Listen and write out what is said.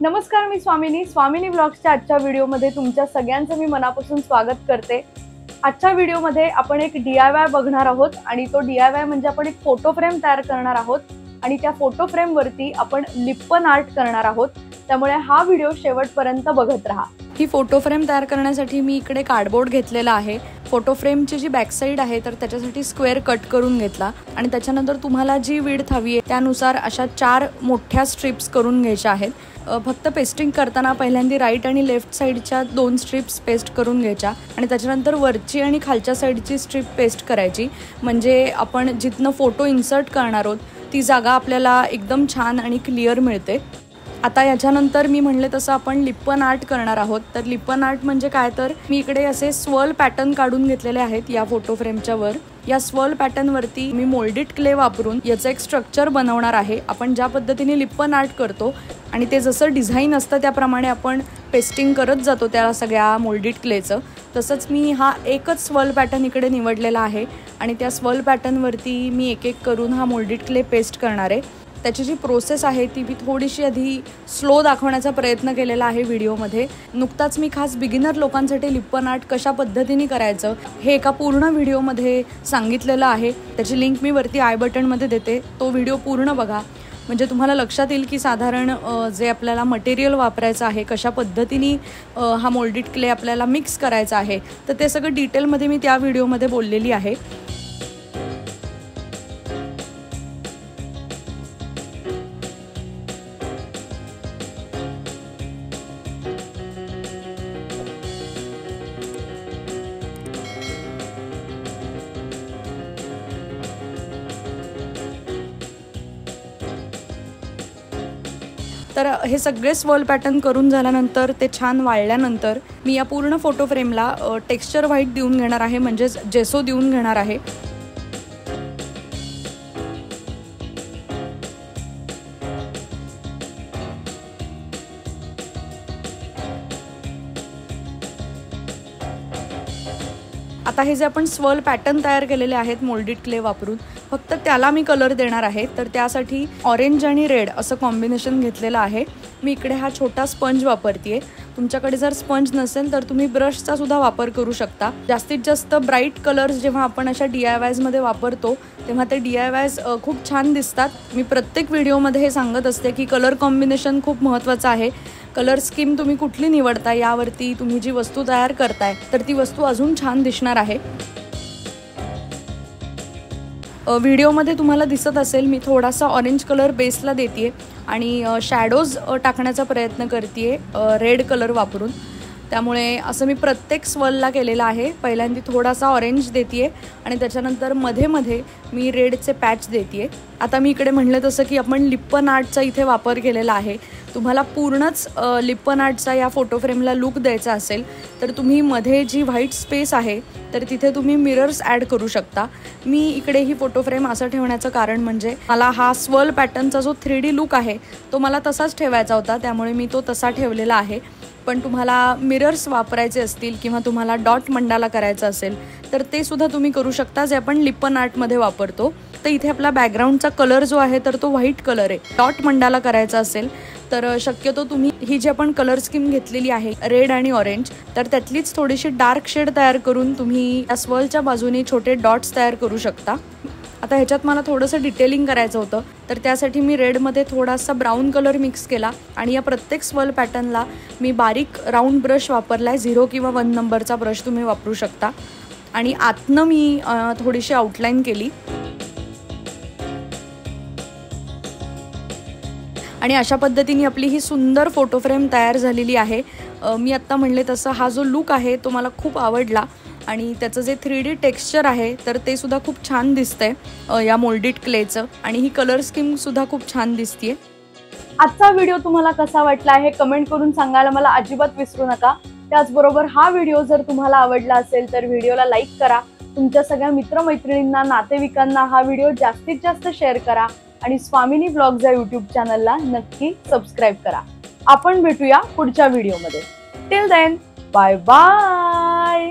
नमस्कार, मी स्वामिनी व्लॉग्सच्या आजच्या व्हिडिओमध्ये तुमच्या सगळ्यांचं मी मनापासून स्वागत करते। आजच्या व्हिडिओमध्ये आपण एक DIY बघणार आहोत आणि तो DIY म्हणजे आपण एक फोटो फ्रेम तयार करणार आहोत आणि त्या फोटो फ्रेम वरती आपण लिप्पन आर्ट करणार आहोत। त्यामुळे हा व्हिडिओ शेवटपर्यंत बघत राहा। ही फोटो फ्रेम तयार करण्यासाठी मी इकडे कार्डबोर्ड घेतलेला आहे। फोटो फ्रेमची जी बॅक साइड आहे तर त्याच्यासाठी स्क्वेअर कट करून घेतला आणि त्याच्यानंतर तुम्हाला जी विड्थ हवी आहे त्यानुसार अशा 4 मोठ्या स्ट्रिप्स करून घ्यायच्या आहेत। फक्त पेस्टिंग करताना पहिल्यांदा राईट आणि लेफ्ट साइडच्या 2 स्ट्रिप्स पेस्ट करून घ्यायच्या आणि त्याच्यानंतर वरची आणि खालच्या साइडची स्ट्रिप पेस्ट करायची, म्हणजे आपण जिथनं फोटो इन्सर्ट करणार आहोत ती जागा आपल्याला एकदम छान आणि क्लिअर मिळते। आता याच्यानंतर मी म्हणले तसं आपण लिप्पन आर्ट करणार आहोत। तर लिप्पन आर्ट म्हणजे काय, तर मी इकडे असे स्वर्ल पॅटर्न काढून घेतलेले आहेत या फोटो फ्रेमच्या वर। या स्वर्ल पॅटर्न वरती मी मोल्डेड क्ले वापरून याचं एक स्ट्रक्चर बनवणार आहे। आपण ज्या पद्धतीने लिप्पन आर्ट करतो आणि ते जसं डिझाईन असतं त्याप्रमाणे आपण पेस्टिंग करत जातो त्या सगळ्या मोल्डेड क्लेचं, तसंच मी हा एकच स्वर्ल पॅटर्न इकडे निवडलेला आहे आणि त्या स्वर्ल पॅटर्न वरती मी एक एक करून हा मोल्डेड क्ले पेस्ट करणार आहे। त्याची जी प्रोसेस आहे ती मी थोडीशी आधी स्लो दाखवण्याचा प्रयत्न केलेला आहे व्हिडिओमध्ये। नुकताच मी खास बिगिनर लोकांसाठी लिप्पन आर्ट कशा पद्धतीने करायचं हे एका पूर्ण व्हिडिओमध्ये सांगितलेलं आहे। त्याची लिंक मी वरती आय बटनमध्ये देते, तो व्हिडिओ पूर्ण बघा, म्हणजे तुम्हाला लक्षात येईल की साधारण जे आपल्याला मटेरियल वापरायचं आहे, कशा पद्धतीने हा मोल्डेड क्ले आपल्याला मिक्स करायचा आहे, तर ते सगळं डिटेलमध्ये मी त्या व्हिडिओमध्ये बोललेली आहे। तर हे सगळे स्वर्ल पॅटर्न करून झाल्यानंतर ते छान वाळल्यानंतर मी या पूर्ण फोटो फ्रेमला टेक्स्चर व्हाईट देऊन घेणार आहे, म्हणजे जेसो देऊन घेणार आहे। आता हे जे आपण स्वर्ल पॅटर्न तयार केलेले आहेत मोल्डेड क्ले वापरून, फक्त त्याला मी कलर देणार आहे। तर त्यासाठी ऑरेंज आणि रेड असं कॉम्बिनेशन घेतलेलं आहे। मी इकडे हा छोटा स्पंज वापरतेय। तुमच्याकडे जर स्पंज नसेल तर तुम्ही ब्रशचा सुद्धा वापर करू शकता। जास्तीत जास्त ब्राईट कलर्स जेव्हा आपण अशा DIYs मध्ये वापरतो तेव्हा ते DIYs खूप छान दिसतात। मी प्रत्येक व्हिडिओमध्ये हे सांगत असते की कलर कॉम्बिनेशन खूप महत्त्वाचं आहे। कलर स्कीम तुम्ही कुठली निवडताय यावरती तुम्ही जी वस्तू तयार करताय तर ती वस्तू अजून छान दिसणार आहे। व्हिडिओमध्ये तुम्हाला दिसत असेल मी थोडासा ऑरेंज कलर बेसला देतेय आणि शॅडोज टाकण्याचा प्रयत्न करतेय रेड कलर वापरून। त्यामुळे असं मी प्रत्येक स्वर्लला केलेला आहे। पहिल्यांदा थोडासा ऑरेंज देतेय आणि त्याच्यानंतर मध्ये मध्ये मी रेडचे पॅच देतेय। आता मी इकडे म्हणलं तसं की आपण लिप्पन आर्टचा इथे वापर केलेला आहे। तुम्हाला पूर्णच लिप्पन आर्टचा या फोटो फ्रेमला लुक द्यायचा असेल तर तुम्ही मध्ये जी व्हाईट स्पेस आहे तर तिथे तुम्ही मिरर्स ॲड करू शकता। मी इकडे ही फोटो फ्रेम असं ठेवण्याचं कारण म्हणजे मला हा स्वर्ल पॅटर्नचा जो 3D लुक आहे तो मला तसाच ठेवायचा होता, त्यामुळे मी तो तसा ठेवलेला आहे। पण तुम्हाला मिरर्स वापरायचे असतील किंवा तुम्हाला डॉट मंडाला करायचं असेल तर ते सुद्धा तुम्ही करू शकता, जे आपण लिप्पन आर्टमध्ये वापरतो। तर इथे आपला बॅकग्राऊंडचा कलर जो आहे तर तो व्हाईट कलर आहे। डॉट मंडाला करायचा असेल तर शक्यतो तुम्ही ही जी आपण कलर स्कीम घेतलेली आहे रेड आणि ऑरेंज, तर त्यातलीच थोडीशी डार्क शेड तयार करून तुम्ही या स्वर्लच्या बाजूने छोटे डॉट्स तयार करू शकता। आता ह्याच्यात मला थोडंसं डिटेलिंग करायचं होतं, तर त्यासाठी मी रेडमध्ये थोडासा ब्राऊन कलर मिक्स केला आणि या प्रत्येक स्वर्ल पॅटर्नला मी बारीक राऊंड ब्रश वापरलाय। 0 किंवा 1 नंबरचा ब्रश तुम्ही वापरू शकता आणि आतनं मी थोडीशी आउटलाईन केली आणि अशा पद्धतीने आपली ही सुंदर फोटो फ्रेम तयार झालेली आहे। मी आत्ता म्हणले तसं हा जो लुक आहे तो मला खूप आवडला आणि त्याचं जे 3D टेक्स्चर आहे तर ते सुद्धा खूप छान दिसतंय या मोल्डेड क्लेचं, आणि ही कलर स्कीम सुद्धा खूप छान दिसतीये। आजचा व्हिडिओ तुम्हाला कसा वाटला हे कमेंट करून सांगायला मला अजिबात विसरू नका। त्याचबरोबर हा व्हिडिओ जर तुम्हाला आवडला असेल तर व्हिडिओला लाईक करा, तुमच्या सगळ्या मित्रमैत्रिणींना नातेवाईकांना हा व्हिडिओ जास्तीत जास्त शेअर करा आणि स्वामिनी व्लॉग्स या यूट्यूब चॅनलला नक्की सबस्क्राईब करा। आपण भेटूया पुढच्या व्हिडिओमध्ये। Till then bye bye.